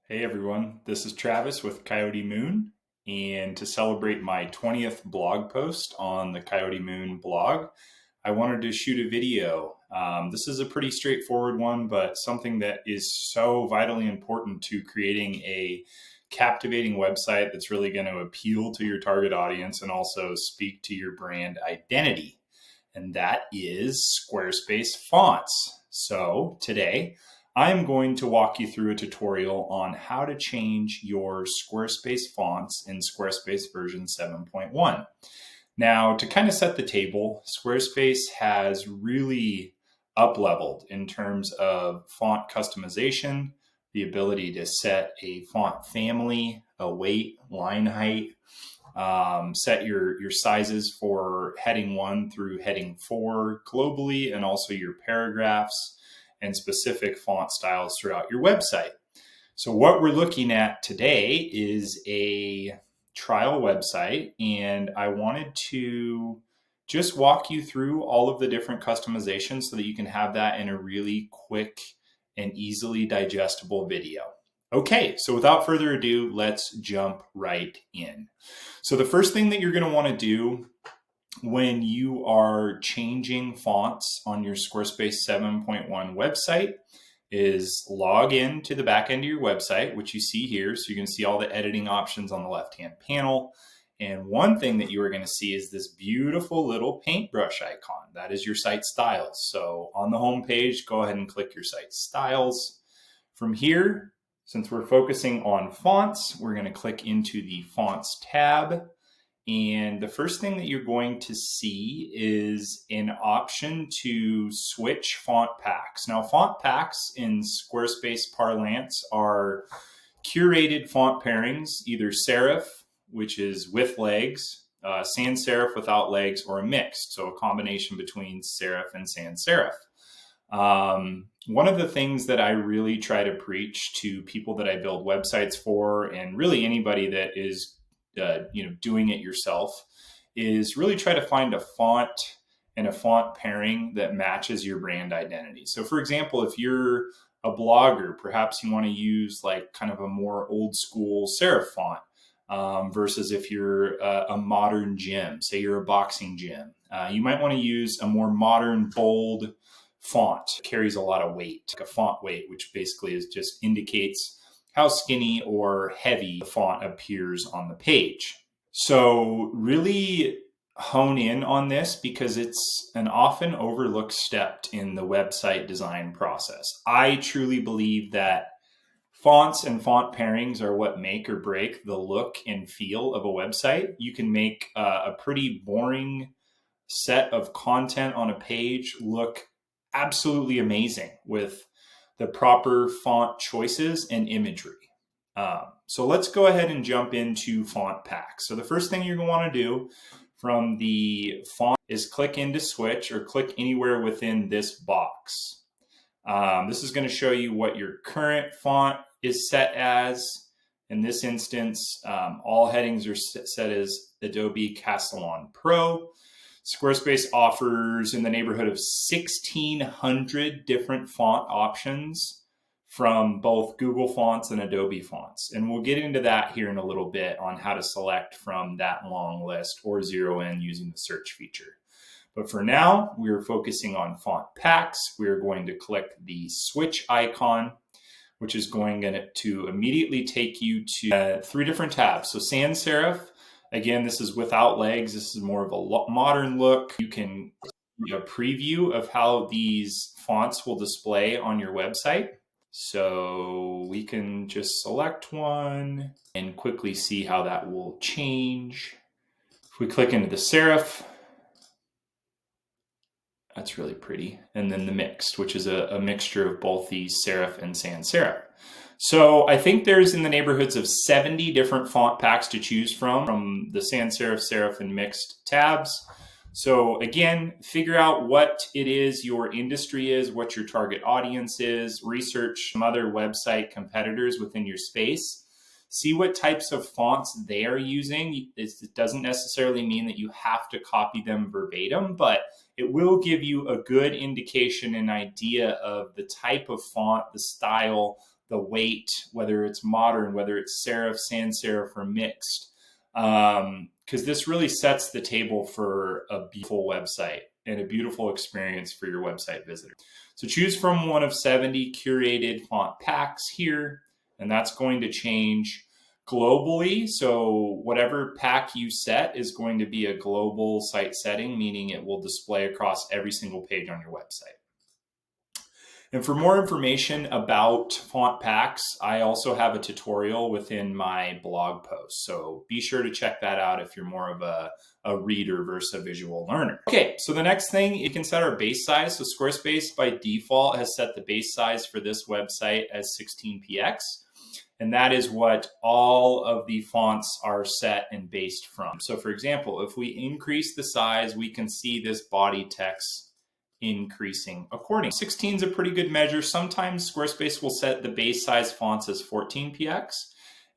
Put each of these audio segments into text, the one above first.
Hey everyone, this is Travis with Coyote Moon, and to celebrate my 20th blog post on the Coyote Moon blog, I wanted to shoot a video. This is a pretty straightforward one, but something that is so vitally important to creating a captivating website that's really going to appeal to your target audience and also speak to your brand identity. And that is Squarespace fonts. So today, I'm going to walk you through a tutorial on how to change your Squarespace fonts in Squarespace version 7.1. Now, to kind of set the table, Squarespace has really up-leveled in terms of font customization, the ability to set a font family, a weight, line height, set your sizes for heading 1 through heading 4 globally, and also your paragraphs and specific font styles throughout your website. So what we're looking at today is a trial website, and I wanted to just walk you through all of the different customizations so that you can have that in a really quick and easily digestible video. Okay, so without further ado, let's jump right in. So the first thing that you're going to want to do when you are changing fonts on your Squarespace 7.1 website is log in to the back end of your website, which you see here. So you can see all the editing options on the left-hand panel. And one thing that you are going to see is this beautiful little paintbrush icon. That is your site styles. So on the home page, go ahead and click your site styles. From here, since we're focusing on fonts, we're going to click into the fonts tab. And the first thing that you're going to see is an option to switch font packs. Now, font packs in Squarespace parlance are curated font pairings, either serif, which is with legs, sans serif without legs, or a mixed, so a combination between serif and sans serif. One of the things that I really try to preach to people that I build websites for, and really anybody that is doing it yourself, is really try to find a font and a font pairing that matches your brand identity. So for example, if you're a blogger, perhaps you want to use like kind of a more old school serif font versus if you're a modern gym, say you're a boxing gym, you might want to use a more modern, bold font. It carries a lot of weight, like a font weight, which basically just indicates how skinny or heavy the font appears on the page. So really hone in on this because it's an often overlooked step in the website design process. I truly believe that fonts and font pairings are what make or break the look and feel of a website. You can make a pretty boring set of content on a page look absolutely amazing with the proper font choices and imagery. So let's go ahead and jump into font packs. So the first thing you're going to want to do from the font is click into switch or click anywhere within this box. This is going to show you what your current font is set as. In this instance, all headings are set as Adobe Castellan Pro. Squarespace offers in the neighborhood of 1,600 different font options from both Google Fonts and Adobe Fonts. And we'll get into that here in a little bit on how to select from that long list or zero in using the search feature. But for now, we're focusing on font packs. We're going to click the switch icon, which is going to immediately take you to 3 different tabs. So sans serif. Again, this is without legs. This is more of a modern look. You can see a preview of how these fonts will display on your website. So we can just select one and quickly see how that will change. If we click into the serif, that's really pretty. And then the mixed, which is a mixture of both the serif and sans serif. So I think there's in the neighborhoods of 70 different font packs to choose from the sans serif, serif, and mixed tabs. So again, figure out what it is your industry is, what your target audience is, research some other website competitors within your space, see what types of fonts they are using. It doesn't necessarily mean that you have to copy them verbatim, but it will give you a good indication and idea of the type of font, the style, the weight, whether it's modern, whether it's serif, sans serif, or mixed. Because this really sets the table for a beautiful website and a beautiful experience for your website visitor. So choose from one of 70 curated font packs here, and that's going to change globally. So whatever pack you set is going to be a global site setting, meaning it will display across every single page on your website. And for more information about font packs, I also have a tutorial within my blog post. So be sure to check that out if you're more of a reader versus a visual learner. Okay, so the next thing, you can set our base size. So Squarespace by default has set the base size for this website as 16px. And that is what all of the fonts are set and based from. So for example, if we increase the size, we can see this body text increasing accordingly. 16 is a pretty good measure. Sometimes Squarespace will set the base size fonts as 14px,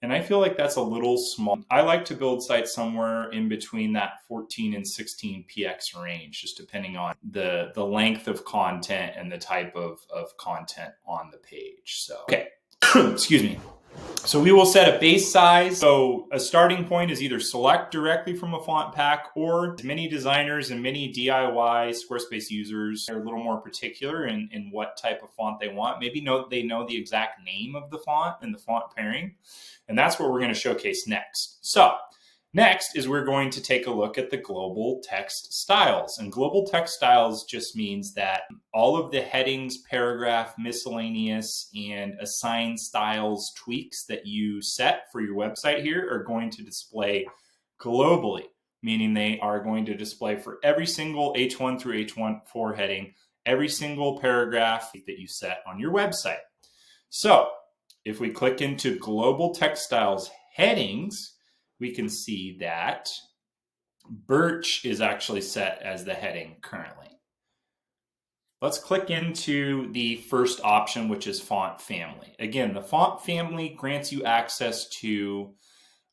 and I feel like that's a little small. I like to build sites somewhere in between that 14 and 16px range, just depending on the length of content and the type of content on the page. So, okay, excuse me. So we will set a base size. So a starting point is either select directly from a font pack, or many designers and many DIY Squarespace users are a little more particular in what type of font they want. Maybe they know the exact name of the font and the font pairing. And that's what we're going to showcase next. So next is we're going to take a look at the global text styles. And global text styles just means that all of the headings, paragraph, miscellaneous, and assign styles tweaks that you set for your website here are going to display globally, meaning they are going to display for every single H1 through H4 heading, every single paragraph that you set on your website. So if we click into global text styles headings, we can see that Birch is actually set as the heading currently. Let's click into the first option, which is font family. Again, the font family grants you access to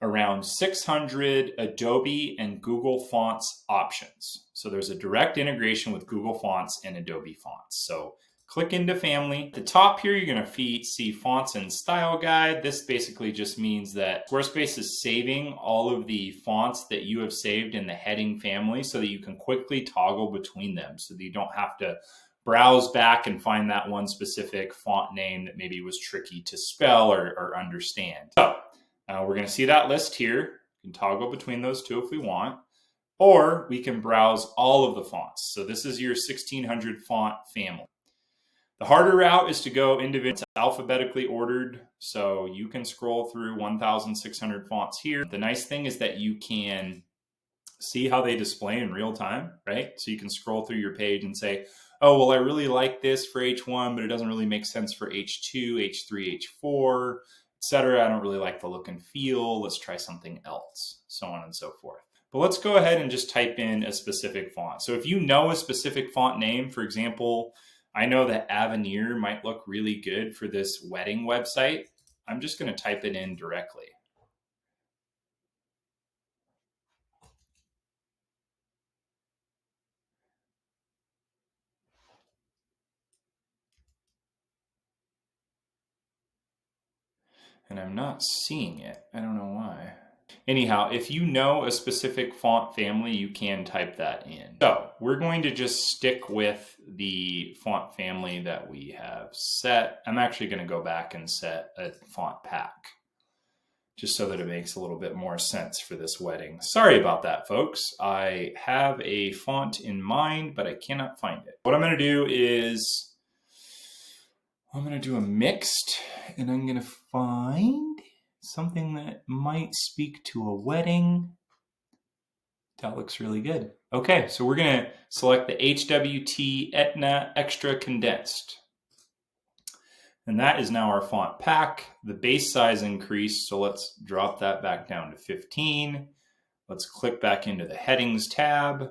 around 600 Adobe and Google Fonts options. So there's a direct integration with Google Fonts and Adobe Fonts. So click into family. At the top here, you're going to see fonts and style guide. This basically just means that Squarespace is saving all of the fonts that you have saved in the heading family so that you can quickly toggle between them, so that you don't have to browse back and find that one specific font name that maybe was tricky to spell or understand. So we're going to see that list here. We can toggle between those two if we want, or we can browse all of the fonts. So this is your 1600 font family. The harder route is to go individually, alphabetically ordered, so you can scroll through 1,600 fonts here. The nice thing is that you can see how they display in real time, right? So you can scroll through your page and say, oh, well, I really like this for H1, but it doesn't really make sense for H2, H3, H4, etc. I don't really like the look and feel. Let's try something else, so on and so forth. But let's go ahead and just type in a specific font. So if you know a specific font name, for example, I know that Avenir might look really good for this wedding website. I'm just going to type it in directly. And I'm not seeing it. I don't know why. Anyhow, if you know a specific font family, you can type that in. So we're going to just stick with the font family that we have set. I'm actually going to go back and set a font pack, just so that it makes a little bit more sense for this wedding. Sorry about that, folks. I have a font in mind, but I cannot find it. What I'm going to do is I'm going to do a mixed, and I'm going to find something that might speak to a wedding. That looks really good. Okay, so we're going to select the HWT Etna Extra Condensed. And that is now our font pack. The base size increased, so let's drop that back down to 15. Let's click back into the headings tab.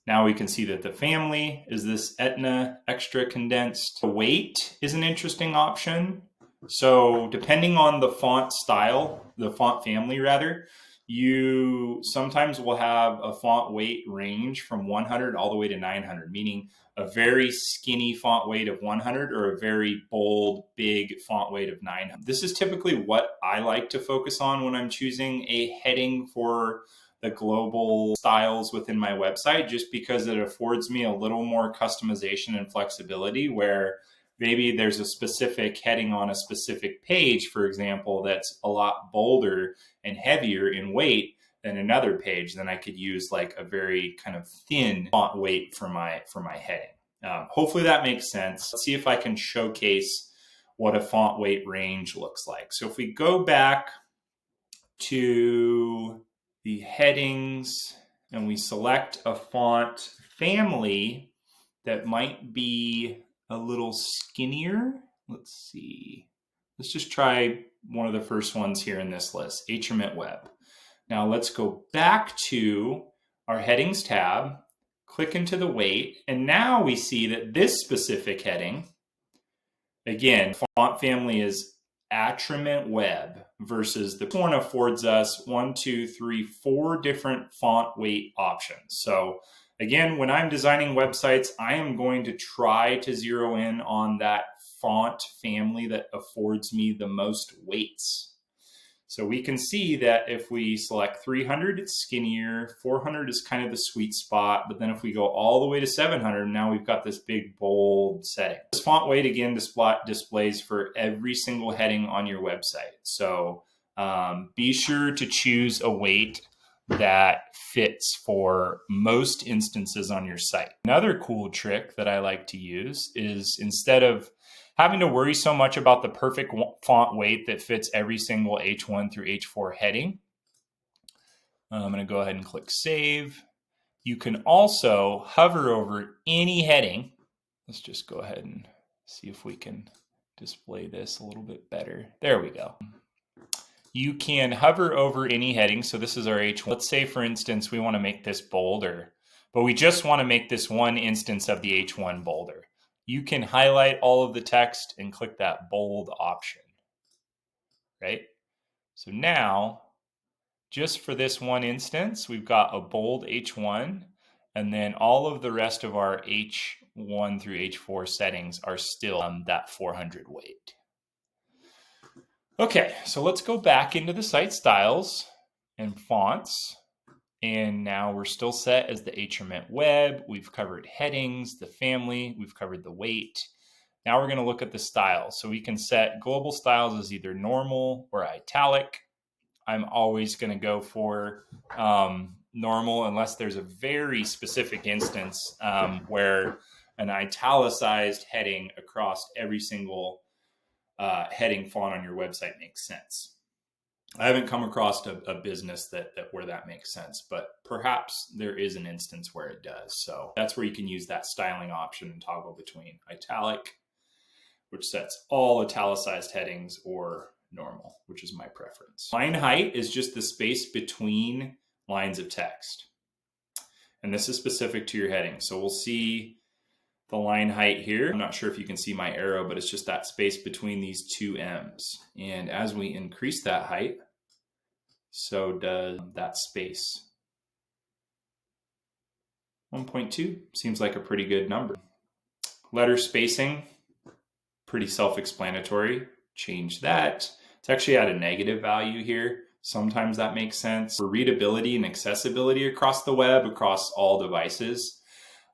Now we can see that the family is this Etna Extra Condensed. The weight is an interesting option. So depending on the font style, the font family rather, you sometimes will have a font weight range from 100 all the way to 900, meaning a very skinny font weight of 100 or a very bold, big font weight of 900. This is typically what I like to focus on when I'm choosing a heading for the global styles within my website, just because it affords me a little more customization and flexibility, where maybe there's a specific heading on a specific page, for example, that's a lot bolder and heavier in weight than another page. Then I could use like a very kind of thin font weight for my heading. Hopefully that makes sense. Let's see if I can showcase what a font weight range looks like. So if we go back to the headings and we select a font family that might be a little skinnier. Let's see. Let's just try one of the first ones here in this list, HMIT Web. Now let's go back to our headings tab, click into the weight, and now we see that this specific heading, again, font family is HMIT Web versus the one affords us 4 different font weight options. So again, when I'm designing websites, I am going to try to zero in on that font family that affords me the most weights. So we can see that if we select 300, it's skinnier, 400 is kind of the sweet spot, but then if we go all the way to 700, now we've got this big bold setting. This font weight again displays for every single heading on your website. So be sure to choose a weight that fits for most instances on your site. Another cool trick that I like to use is, instead of having to worry so much about the perfect font weight that fits every single H1 through H4 heading, I'm going to go ahead and click Save. You can also hover over any heading. Let's just go ahead and see if we can display this a little bit better. There we go. You can hover over any heading. So this is our H1. Let's say, for instance, we want to make this bolder, but we just want to make this one instance of the H1 bolder. You can highlight all of the text and click that bold option, right? So now, just for this one instance, we've got a bold H1, and then all of the rest of our H1 through H4 settings are still that 400 weight. Okay, so let's go back into the site styles and fonts. And now we're still set as the HMIT Web. We've covered headings, the family, we've covered the weight. Now we're going to look at the styles. So we can set global styles as either normal or italic. I'm always going to go for normal unless there's a very specific instance where an italicized heading across every single heading font on your website makes sense. I haven't come across a business that where that makes sense, but perhaps there is an instance where it does. So that's where you can use that styling option and toggle between italic, which sets all italicized headings, or normal, which is my preference. Line height is just the space between lines of text. And this is specific to your heading. So we'll see the line height here. I'm not sure if you can see my arrow, but it's just that space between these two M's. And as we increase that height, so does that space. 1.2 seems like a pretty good number. Letter spacing, pretty self-explanatory. Change that. It's actually at a negative value here. Sometimes that makes sense. For readability and accessibility across the web, across all devices,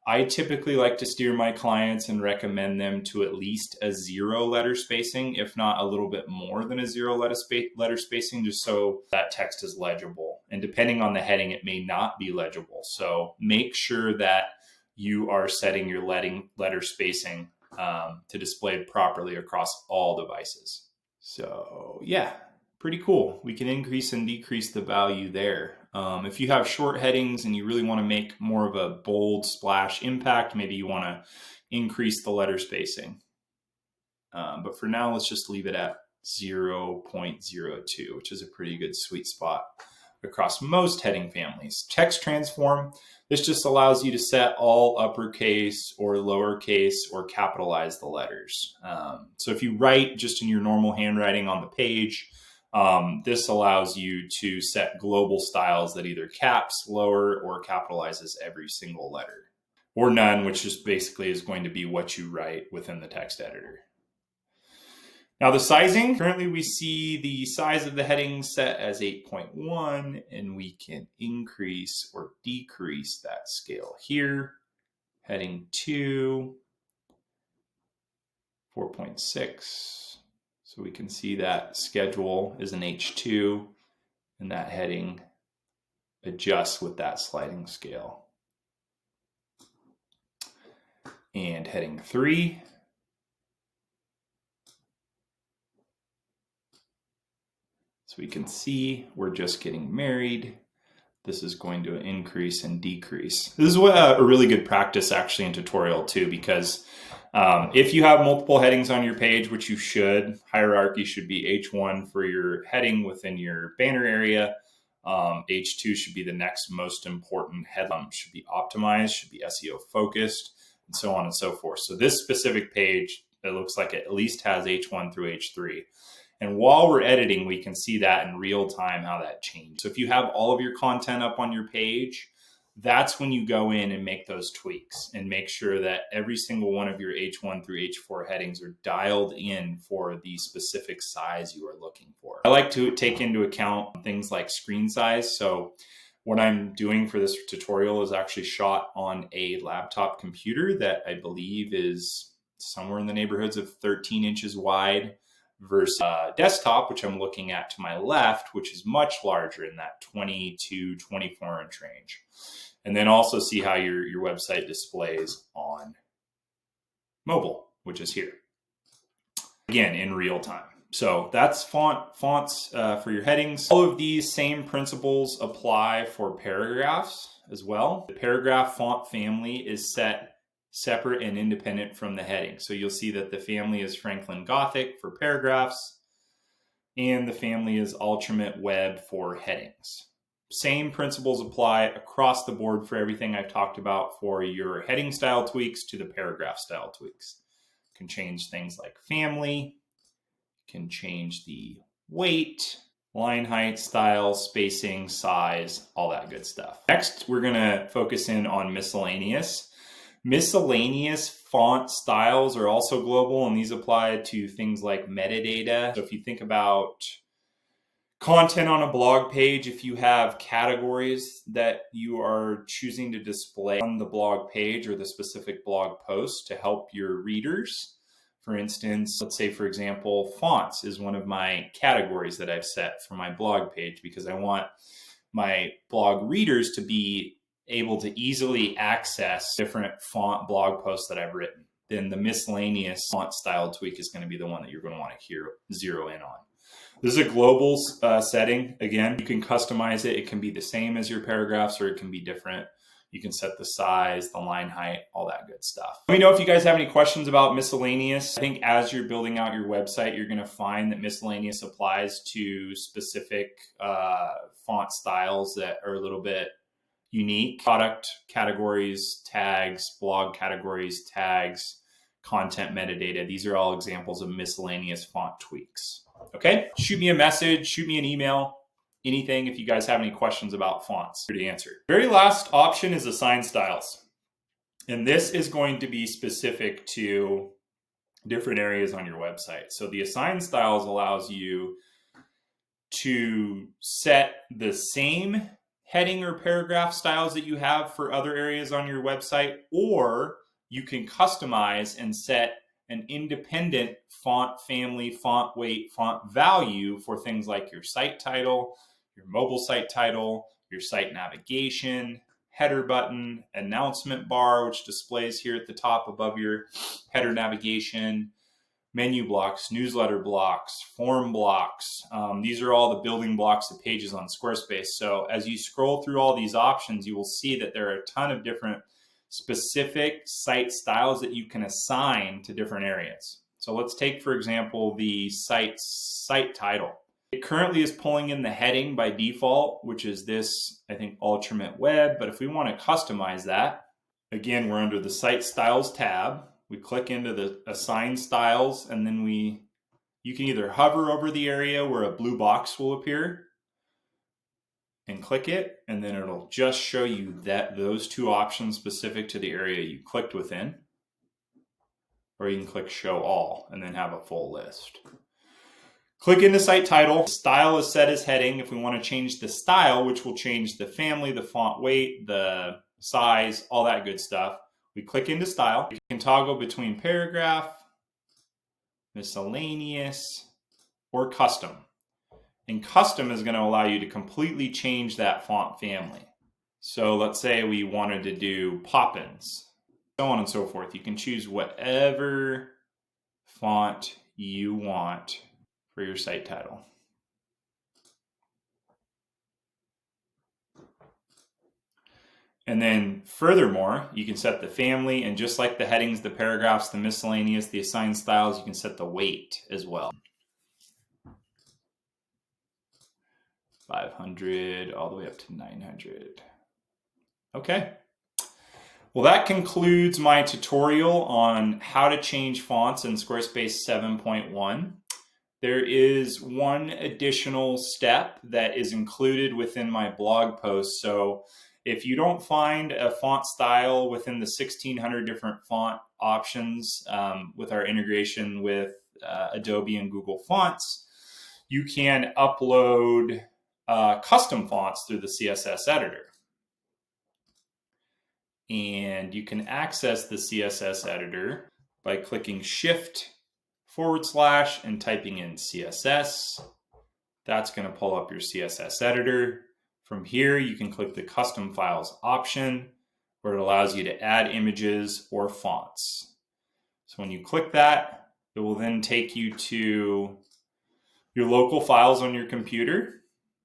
I typically like to steer my clients and recommend them to at least a 0 letter spacing, if not a little bit more than a 0 letter spacing, just so that text is legible. And depending on the heading, it may not be legible. So make sure that you are setting your letter spacing to display it properly across all devices. So yeah, pretty cool. We can increase and decrease the value there. If you have short headings and you really want to make more of a bold splash impact, maybe you want to increase the letter spacing. But for now, let's just leave it at 0.02, which is a pretty good sweet spot across most heading families. Text transform, this just allows you to set all uppercase or lowercase or capitalize the letters. So if you write just in your normal handwriting on the page, This allows you to set global styles that either caps, lower, or capitalizes every single letter, or none, which just basically is going to be what you write within the text editor. Now the sizing, currently we see the size of the heading set as 8.1, and we can increase or decrease that scale here. Heading 2, 4.6. So we can see that schedule is an H2, and that heading adjusts with that sliding scale. And heading 3. So we can see we're just getting married. This is going to increase and decrease. This is a really good practice actually in tutorial too, because if you have multiple headings on your page, which you should, hierarchy should be H1 for your heading within your banner area. H2 should be the next most important headline, should be optimized, should be SEO focused, and so on and so forth. So this specific page, it looks like it at least has H1 through H3. And while we're editing, we can see that in real time, how that changed. So if you have all of your content up on your page, that's when you go in and make those tweaks and make sure that every single one of your H1 through H4 headings are dialed in for the specific size you are looking for. I like to take into account things like screen size. So what I'm doing for this tutorial is actually shot on a laptop computer that I believe is somewhere in the neighborhoods of 13 inches wide, versus desktop, which I'm looking at to my left, which is much larger in that 20 to 24 inch range. And then also see how your website displays on mobile, which is here. Again, in real time. So that's fonts for your headings. All of these same principles apply for paragraphs as well. The paragraph font family is set separate and independent from the heading. So you'll see that the family is Franklin Gothic for paragraphs, and the family is Ultimate Web for headings. Same principles apply across the board for everything I've talked about for your heading style tweaks to the paragraph style tweaks. You can change things like family, can change the weight, line height, style, spacing, size, all that good stuff. Next, we're gonna focus in on miscellaneous. Miscellaneous font styles are also global, and these apply to things like metadata. So if you think about content on a blog page, if you have categories that you are choosing to display on the blog page or the specific blog post to help your readers, for instance, let's say, for example, fonts is one of my categories that I've set for my blog page because I want my blog readers to be able to easily access different font blog posts that I've written. Then the miscellaneous font style tweak is going to be the one that you're going to want to zero in on. This is a global setting. Again, you can customize it. It can be the same as your paragraphs or it can be different. You can set the size, the line height, all that good stuff. Let me know if you guys have any questions about miscellaneous. I think as you're building out your website, you're going to find that miscellaneous applies to specific font styles that are a little bit unique. Product categories, tags, blog categories, tags, content metadata. These are all examples of miscellaneous font tweaks. Okay, shoot me a message, shoot me an email, anything if you guys have any questions about fonts. Here to answer. Very last option is assign styles. And this is going to be specific to different areas on your website. So the assign styles allows you to set the same heading or paragraph styles that you have for other areas on your website, or you can customize and set an independent font family, font weight, font value for things like your site title, your mobile site title, your site navigation, header button, announcement bar, which displays here at the top above your header navigation, menu blocks, newsletter blocks, form blocks. These are all the building blocks of pages on Squarespace. So as you scroll through all these options, you will see that there are a ton of different specific site styles that you can assign to different areas. So let's take, for example, the site title. It currently is pulling in the heading by default, which is this, I think, Ultimate Web. But if we want to customize that, again, we're under the Site Styles tab. We click into the Assign Styles, and then we you can either hover over the area where a blue box will appear and click it, and then it'll just show you that those two options specific to the area you clicked within. Or you can click show all and then have a full list. Click into site title. Style is set as heading. If we want to change the style, which will change the family, the font weight, the size, all that good stuff, we click into style. You can toggle between paragraph, miscellaneous, or custom. And custom is going to allow you to completely change that font family. So let's say we wanted to do Poppins, so on and so forth. You can choose whatever font you want for your site title. And then furthermore, you can set the family, and just like the headings, the paragraphs, the miscellaneous, the assigned styles, you can set the weight as well. 500 all the way up to 900. Okay. Well, that concludes my tutorial on how to change fonts in Squarespace 7.1. There is one additional step that is included within my blog post. So if you don't find a font style within the 1,600 different font options with our integration with Adobe and Google Fonts, you can upload custom fonts through the CSS editor. And you can access the CSS editor by clicking Shift / and typing in CSS. That's going to pull up your CSS editor. From here, you can click the Custom Files option, where it allows you to add images or fonts. So when you click that, it will then take you to your local files on your computer,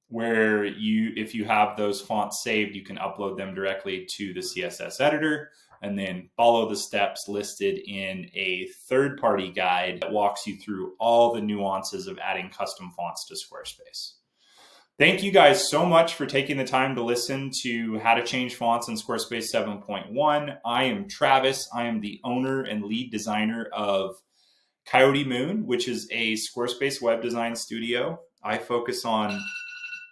where if you have those fonts saved, you can upload them directly to the CSS editor and then follow the steps listed in a third-party guide that walks you through all the nuances of adding custom fonts to Squarespace. Thank you guys so much for taking the time to listen to how to change fonts in Squarespace 7.1. I am Travis. I am the owner and lead designer of Coyote Moon, which is a Squarespace web design studio. I focus on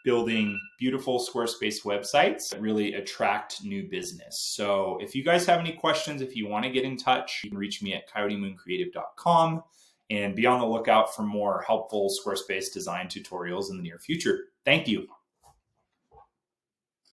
building beautiful Squarespace websites that really attract new business. So if you guys have any questions, if you want to get in touch, you can reach me at coyotemooncreative.com and be on the lookout for more helpful Squarespace design tutorials in the near future. Thank you.